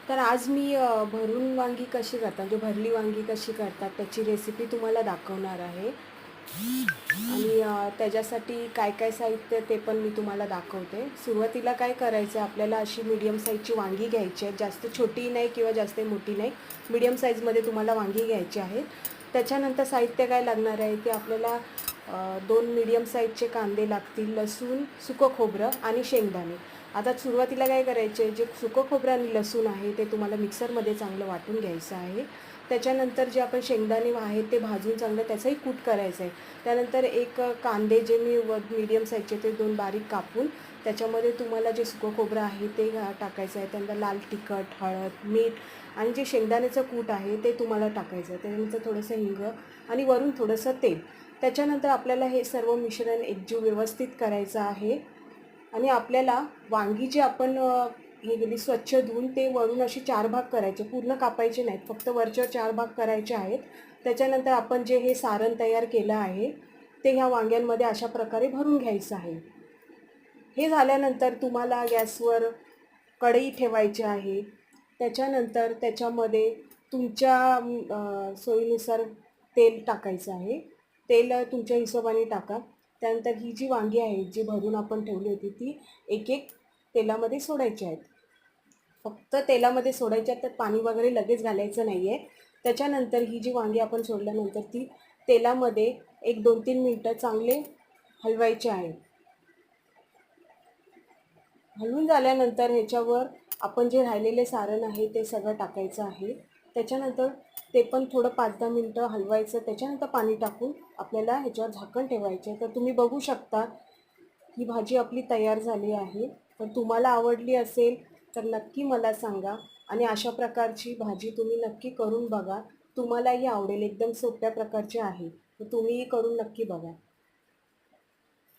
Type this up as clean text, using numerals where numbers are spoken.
तर आज मी भरून वांगी कशी करतात म्हणजे भरली वांगी कशी करतात त्याची रेसिपी तुम्हाला दाखवणार आहे. आणि त्याच्यासाठी काय काय साहित्य ते पण मी तुम्हाला दाखवते. सुरुवातीला काय करायचं आहे, आपल्याला अशी मीडियम साईजची वांगी घ्यायची आहेत. जास्त छोटी नाही किंवा जास्त मोठी नाही, मीडियम साईजमध्ये तुम्हाला वांगी घ्यायची आहेत. त्याच्यानंतर साहित्य काय लागणार आहे ते आपल्याला 2 मीडियम साईजचे कांदे लागतील, लसूण, सुकं खोबरं आणि शेंगदाणे. आता सुरुवातीला काय करायचे, जे सुकं खोबरं आणि लसूण आहे ते तुम्हाला मिक्सरमध्ये चांगलं वाटून घ्यायचं आहे. त्याच्यानंतर जे आपण शेंगदाणे आहेत ते भाजून चांगलं त्याचंही कूट करायचं आहे. त्यानंतर एक कांदे जे मी मीडियम साईजचे ते 2 बारीक कापून त्याच्यामध्ये तुम्हाला जे सुकं खोबरं आहे ते टाकायचं आहे. त्यानंतर लाल तिखट, हळद, मीठ आणि जे शेंगदाण्याचं कूट आहे ते तुम्हाला टाकायचं आहे. त्याच्यानंतर थोडंसं हिंग आणि वरून थोडंसं तेल. त्याच्यानंतर आपल्याला हे सर्व मिश्रण एकजीव व्यवस्थित करायचं आहे. आणि आपल्याला वांगी जी आपण हे केली स्वच्छ धुवून ते वरून असे 4 भाग करायचे, पूर्ण कापायचे नाहीत, फक्त वरच्यावर 4 भाग करायचे आहेत. त्याच्यानंतर आपण जे हे सारण तयार केलं आहे ते ह्या वांग्यांमध्ये अशा प्रकारे भरून घ्यायचं आहे. हे झाल्यानंतर तुम्हाला गॅसवर कढई ठेवायची आहे. त्याच्यानंतर त्याच्यामध्ये तुमच्या सोयीनुसार तेल टाकायचं आहे. तेल तुमच्या हिशोबाने टाका. त्यानंतर ही जी वांगी आहे जी भरून आपण ठेवली होती ती एक एक तेलामध्ये सोडायची आहेत. फक्त तेलामध्ये सोडायची आहेत, त्यात पाणी वगैरे लगेच घालायचं नाही आहे. त्याच्यानंतर ही जी वांगी आपण सोडल्यानंतर ती तेलामध्ये एक 2-3 मिनटं चांगले हलवायचे आहे. हलवून झाल्यानंतर ह्याच्यावर आपण जे राहिलेले सारण आहे ते सगळं टाकायचं आहे. त्याच्यानंतर ते पण थोडं 5-10 मिनटं हलवायचं. त्याच्यानंतर पाणी टाकून आपल्याला ह्याच्यावर झाकण ठेवायचे. तर तुम्ही बघू शकता ही भाजी आपली तयार झाली आहे. तर तुम्हाला आवडली असेल तर नक्की मला सांगा आणि अशा प्रकारची भाजी तुम्ही नक्की करून बघा. तुम्हालाही आवडेल. एकदम सोप्या प्रकारची आहे. तर तुम्हीही करून नक्की बघा.